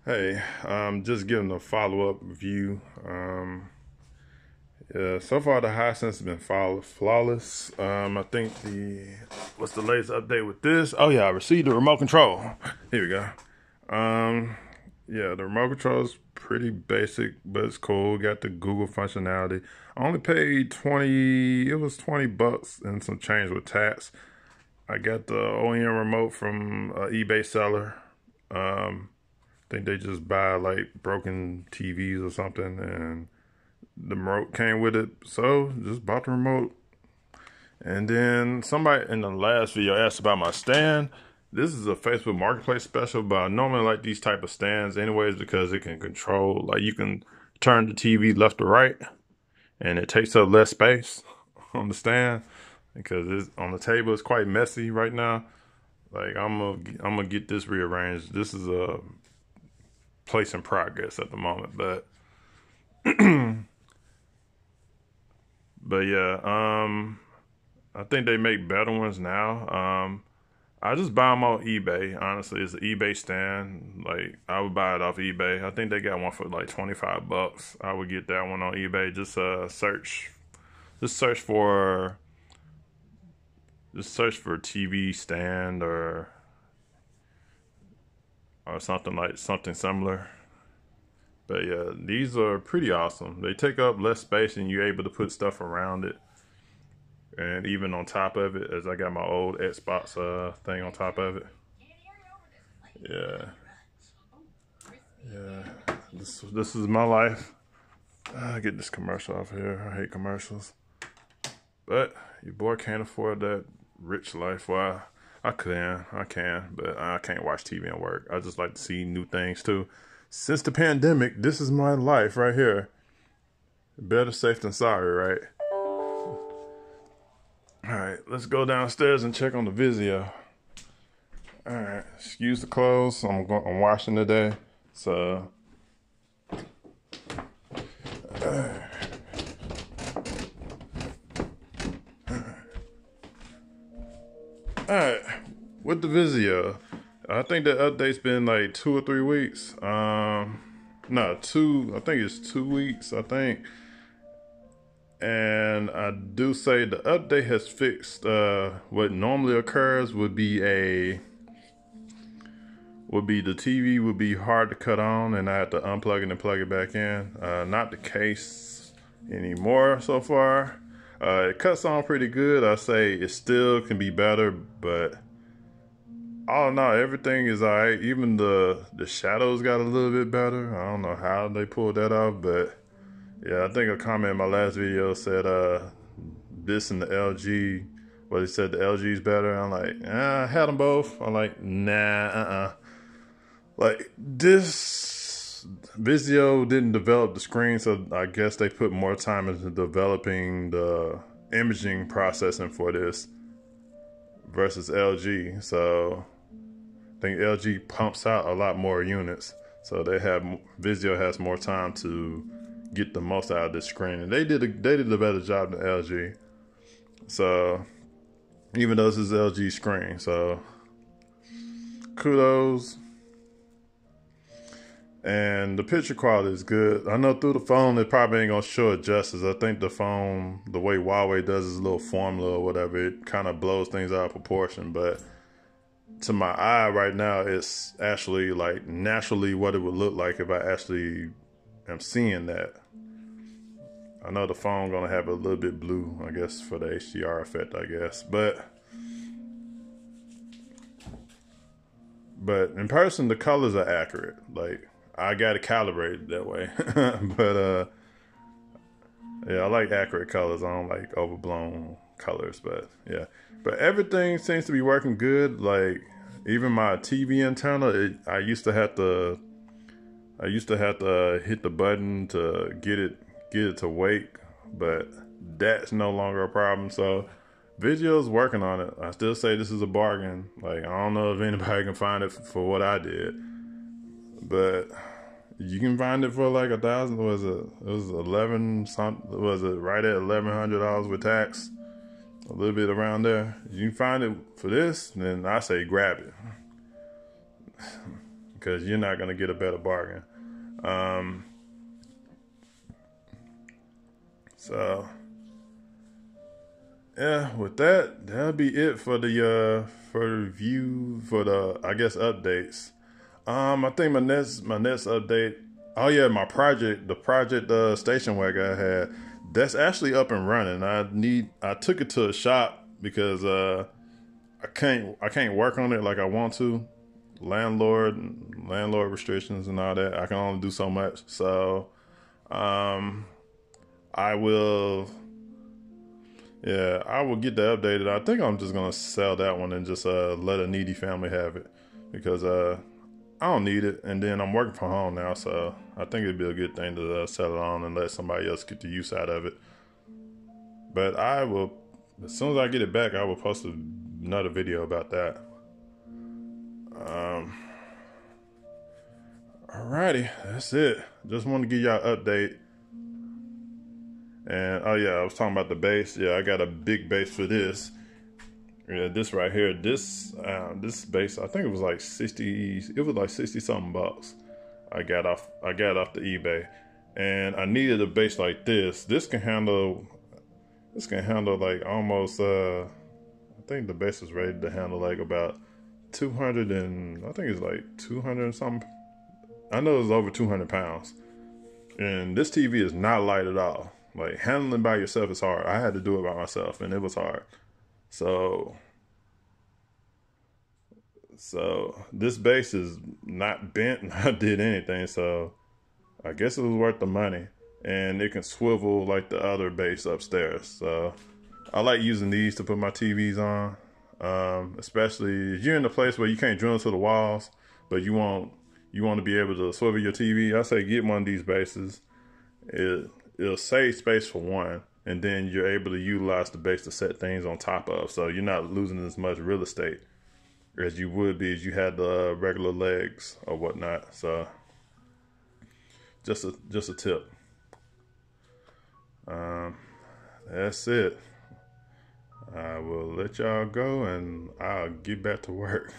Hey, just giving a follow-up review. Yeah, so far the Hisense has been flawless. I think what's the latest update with this? Oh yeah, I received the remote control. Here we go. Um, yeah, the remote control is pretty basic, but it's cool. Got the Google functionality. I only paid 20. It was $20 and some change with tax. I got the OEM remote from eBay seller. Think they just buy like broken TVs or something, and the remote came with it. So just bought the remote. And then somebody in the last video asked about my stand. This is a Facebook Marketplace special, but I normally like these type of stands anyways because it can control, like you can turn the TV left or right, and it takes up less space on the stand because it's on the table. It's quite messy right now. Like I'm gonna get this rearranged. This is a place in progress at the moment, but but yeah, I think they make better ones now. I just buy them on eBay. Honestly, it's an eBay stand. Like I would buy it off eBay. I think they got one for like $25. I would get that one on eBay. Just search for TV stand or something similar. But yeah, these are pretty awesome. They take up less space and you're able to put stuff around it. And even on top of it, as I got my old Xbox thing on top of it. Yeah. Yeah. This is my life. I get this commercial off here. I hate commercials. But your boy can't afford that rich life. Well, I can, but I can't watch TV and work. I just like to see new things too. Since the pandemic, this is my life right here. Better safe than sorry, right? Alright, let's go downstairs and check on the Vizio. Alright, excuse the clothes. I'm washing today. So alright, with the Vizio. I think the update's been like 2 or 3 weeks. No, I think it's 2 weeks, I think. And I do say the update has fixed what normally occurs would be the TV would be hard to cut on and I have to unplug it and plug it back in. Not the case anymore so far. It cuts on pretty good. I say it still can be better, but all in all, everything is alright. Even the shadows got a little bit better. I don't know how they pulled that off, but yeah, I think a comment in my last video said this and the LG. Well, he said the LG is better. I'm like, I had them both. I'm like, nah, Like this Vizio didn't develop the screen, so I guess they put more time into developing the imaging processing for this versus LG. So I think LG pumps out a lot more units, so Vizio has more time to get the most out of this screen, and they did a better job than LG. So even though this is LG screen, so kudos. And the picture quality is good. I know through the phone it probably ain't gonna show it justice. I think the phone, the way Huawei does his little formula or whatever, it kind of blows things out of proportion. But to my eye right now, it's actually like naturally what it would look like if I actually am seeing that. I know the phone gonna have a little bit blue, I guess, for the HDR effect, I guess. But in person, the colors are accurate. Like I got it calibrated that way. But yeah, I like accurate colors. I don't like overblown colors. But yeah, but everything seems to be working good. Like even my TV antenna, I used to have to hit the button to get it to wake, but that's no longer a problem. So Vizio's working on it. I still say this is a bargain. Like I don't know if anybody can find it for what I did, but you can find it for like $1,000. It was 11 something. Was it right at $1,100 with tax? A little bit around there. You can find it for this, then I say grab it. because you're not gonna get a better bargain. So yeah, with that, that'll be it for the review for the, I guess, updates. I think my next update. Oh yeah, the project station wagon I had, that's actually up and running. I took it to a shop because I can't work on it like I want to. Landlord restrictions and all that. I can only do so much. So I will get that updated. I think I'm just gonna sell that one and just let a needy family have it, because I don't need it, and then I'm working from home now, so I think it'd be a good thing to sell it on and let somebody else get the use out of it. But I will, as soon as I get it back, I will post another video about that. Alrighty, that's it. Just want to give y'all an update. And oh yeah, I was talking about the base. Yeah, I got a big base for this. Yeah, this right here, this base, I think it was like 60. It was like 60 something bucks. I got off the eBay, and I needed a base like this. This can handle like almost. I think the base is ready to handle like about 200 and I think it's like 200 and something. I know it's over 200 pounds, and this TV is not light at all. Like, handling by yourself is hard. I had to do it by myself, and it was hard. So this base is not bent, not did anything. So I guess it was worth the money, and it can swivel like the other base upstairs. So I like using these to put my TVs on, especially if you're in a place where you can't drill into the walls, but you want to be able to swivel your TV. I say get one of these bases. It'll save space for one, and then you're able to utilize the base to set things on top of, so you're not losing as much real estate as you would be if you had the regular legs or whatnot. So just a tip. That's it. I will let y'all go, and I'll get back to work.